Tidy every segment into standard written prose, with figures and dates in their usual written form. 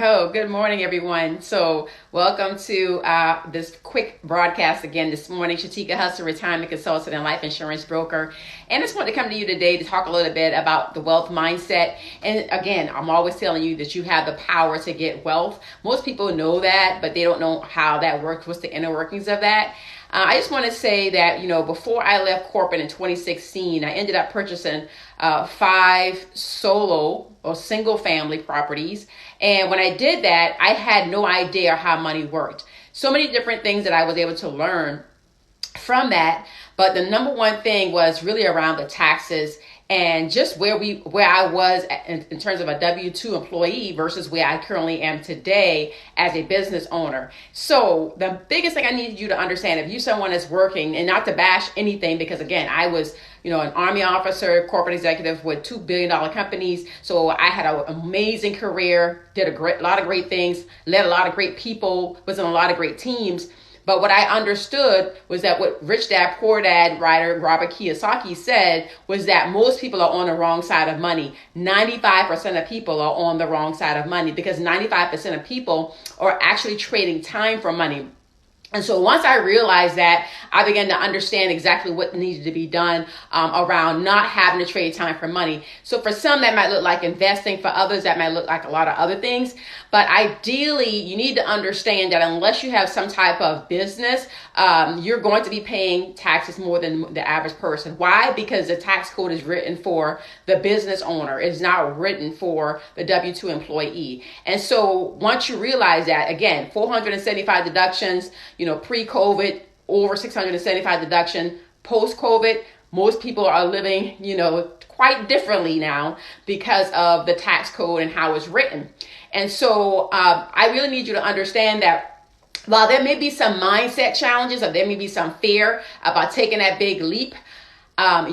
Oh, good morning, everyone. So, welcome to this quick broadcast again this morning. Shatika Husser, retirement consultant and life insurance broker. And I just want to come to you today to talk a little bit about the wealth mindset. And again, I'm always telling you that you have the power to get wealth. Most people know that, but they don't know how that works. What's the inner workings of that? I just want to say that, before I left corporate in 2016, I ended up purchasing 5 solo or single family properties. And when I did that, I had no idea how money worked. So many different things that I was able to learn from that. But the number one thing was really around the taxes and just where I was in terms of a W-2 employee versus where I currently am today as a business owner. So the biggest thing I need you to understand, if you someone is working, and not to bash anything, because again, I was an Army officer, corporate executive with $2 billion companies. So I had an amazing career, did a lot of great things, led a lot of great people, was in a lot of great teams. But what I understood was that what Rich Dad Poor Dad writer Robert Kiyosaki said was that most people are on the wrong side of money. 95% of people are on the wrong side of money because 95% of people are actually trading time for money. And so once I realized that, I began to understand exactly what needed to be done around not having to trade time for money. So for some, that might look like investing. For others, that might look like a lot of other things. But ideally, you need to understand that unless you have some type of business, you're going to be paying taxes more than the average person. Why? Because the tax code is written for the business owner. It's not written for the W-2 employee. And so once you realize that, again, 475 deductions, pre-COVID, over 675 deduction, post-COVID, most people are living, quite differently now because of the tax code and how it's written. And so I really need you to understand that while there may be some mindset challenges or there may be some fear about taking that big leap,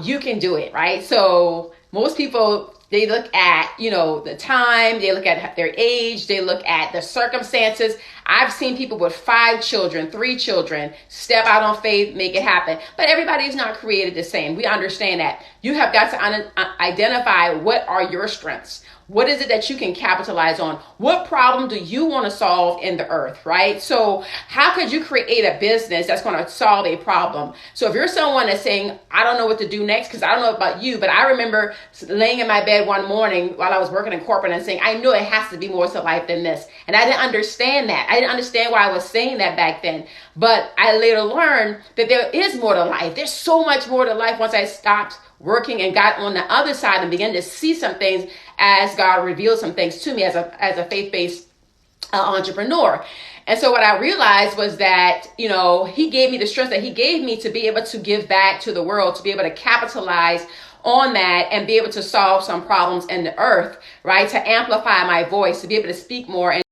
you can do it, right? So most people, they look at, the time, they look at their age, they look at the circumstances. I've seen people with 5 children, 3 children, step out on faith, make it happen. But everybody is not created the same. We understand that. You have got to identify what are your strengths. What is it that you can capitalize on? What problem do you want to solve in the earth, right? So how could you create a business that's going to solve a problem? So if you're someone that's saying, I don't know what to do next, because I don't know about you, but I remember laying in my bed one morning while I was working in corporate and saying, I know it has to be more to life than this. And I didn't understand that. I didn't understand why I was saying that back then. But I later learned that there is more to life. There's so much more to life once I stopped working and got on the other side and began to see some things as God revealed some things to me as a faith-based entrepreneur. And so what I realized was that, he gave me the strength that he gave me to be able to give back to the world, to be able to capitalize on that and be able to solve some problems in the earth, right? To amplify my voice, to be able to speak more and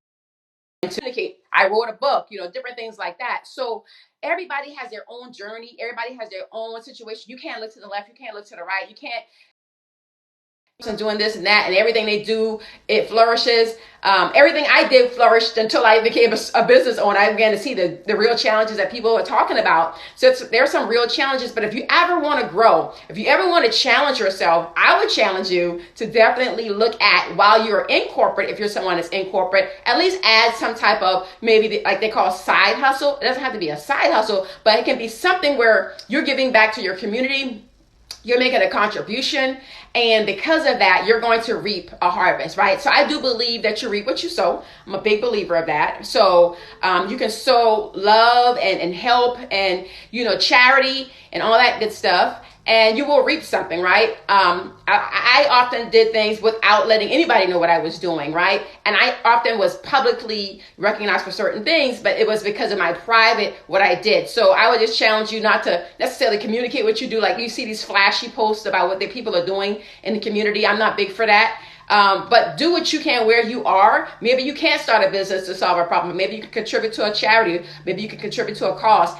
to communicate. I wrote a book, different things like that. So everybody has their own journey. Everybody has their own situation. You can't look to the left. You can't look to the right. You can't and doing this and that, and everything they do, it flourishes. Everything I did flourished until I became a business owner. I began to see the real challenges that people are talking about. So there are some real challenges, but if you ever want to grow, if you ever want to challenge yourself, I would challenge you to definitely look at, while you're in corporate, if you're someone that's in corporate, at least add some type of, maybe like they call side hustle. It doesn't have to be a side hustle, but it can be something where you're giving back to your community. You're making a contribution, and because of that, you're going to reap a harvest, right? So I do believe that you reap what you sow. I'm a big believer of that. So you can sow love and help and, charity and all that good stuff, and you will reap something, right? I often did things without letting anybody know what I was doing, right? And I often was publicly recognized for certain things, but it was because of my private, what I did. So I would just challenge you not to necessarily communicate what you do. Like you see these flashy posts about what the people are doing in the community. I'm not big for that. But do what you can where you are. Maybe you can't start a business to solve a problem. Maybe you can contribute to a charity. Maybe you can contribute to a cause.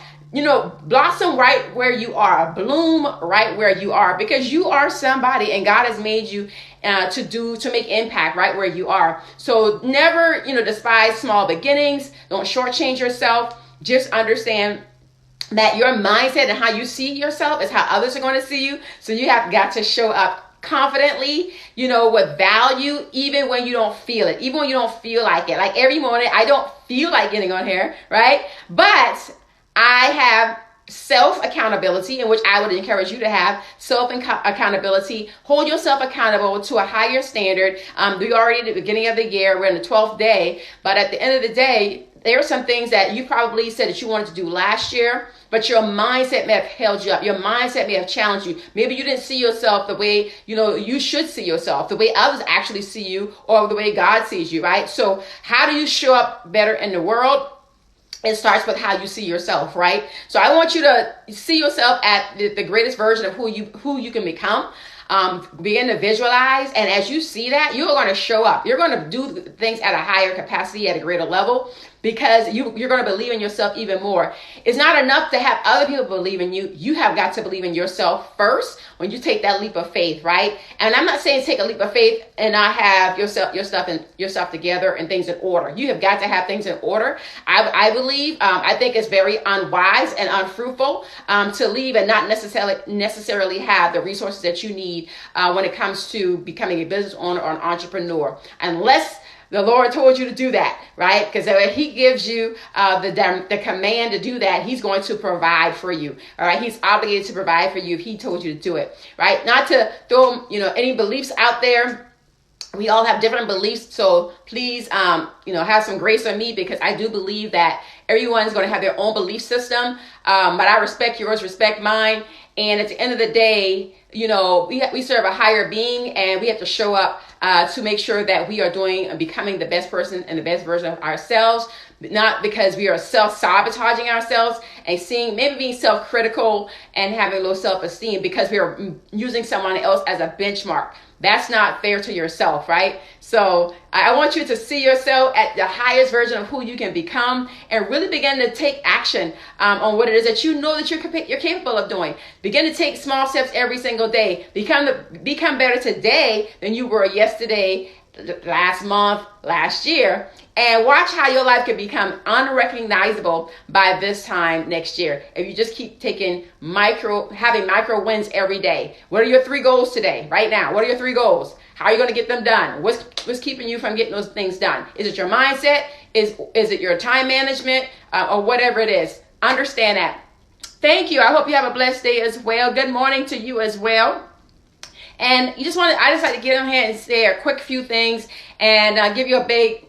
Blossom right where you are, bloom right where you are, because you are somebody and God has made you to make impact right where you are. So never, despise small beginnings. Don't shortchange yourself. Just understand that your mindset and how you see yourself is how others are going to see you. So you have got to show up confidently, with value, even when you don't feel it, even when you don't feel like it. Like every morning, I don't feel like getting on here, right? But I have self accountability, in which I would encourage you to have self accountability. Hold yourself accountable to a higher standard. We're already at the beginning of the year. We're in the 12th day. But at the end of the day, there are some things that you probably said that you wanted to do last year, but your mindset may have held you up. Your mindset may have challenged you. Maybe you didn't see yourself the way, you should see yourself, the way others actually see you, or the way God sees you, right? So how do you show up better in the world? It starts with how you see yourself, right? So I want you to see yourself at the greatest version of who you can become. Begin to visualize, and as you see that, you're going to show up. You're going to do things at a higher capacity, at a greater level, because you're going to believe in yourself even more. It's not enough to have other people believe in you. You have got to believe in yourself first when you take that leap of faith, right? And I'm not saying take a leap of faith and not have your stuff together and things in order. You have got to have things in order. I believe, I think it's very unwise and unfruitful to leave and not necessarily have the resources that you need when it comes to becoming a business owner or an entrepreneur, unless the Lord told you to do that, right? Because if he gives you the command to do that, he's going to provide for you, all right? He's obligated to provide for you if he told you to do it, right? Not to throw, any beliefs out there. We all have different beliefs, so please, have some grace on me, because I do believe that everyone's going to have their own belief system, but I respect yours, respect mine, and at the end of the day, we serve a higher being, and we have to show up to make sure that we are doing and becoming the best person and the best version of ourselves, not because we are self-sabotaging ourselves and maybe being self-critical and having low self-esteem because we are using someone else as a benchmark. That's not fair to yourself, right? So I want you to see yourself at the highest version of who you can become, and really begin to take action on what it is that you know that you're capable of doing. Begin to take small steps every single day. Become better today than you were yesterday, last month, last year, and watch how your life can become unrecognizable by this time next year. If you just keep having micro wins every day. What are your 3 goals today, right now? What are your 3 goals? How are you going to get them done? What's keeping you from getting those things done? Is it your mindset? Is it your time management? Or whatever it is? Understand that. Thank you. I hope you have a blessed day as well. Good morning to you as well. And I just like to get on here and say a quick few things and give you a big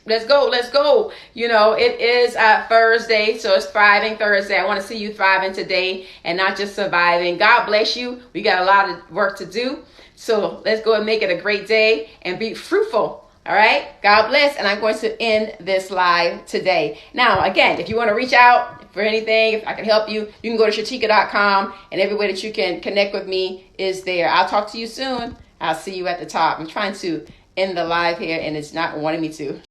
let's go. It is Thursday, so it's Thriving Thursday. I want to see you thriving today and not just surviving. God bless you. We got a lot of work to do. So let's go and make it a great day and be fruitful. All right. God bless. And I'm going to end this live today. Now, again, if you want to reach out for anything, if I can help you, you can go to shatika.com, and every way that you can connect with me is there. I'll talk to you soon. I'll see you at the top. I'm trying to end the live here, and it's not wanting me to.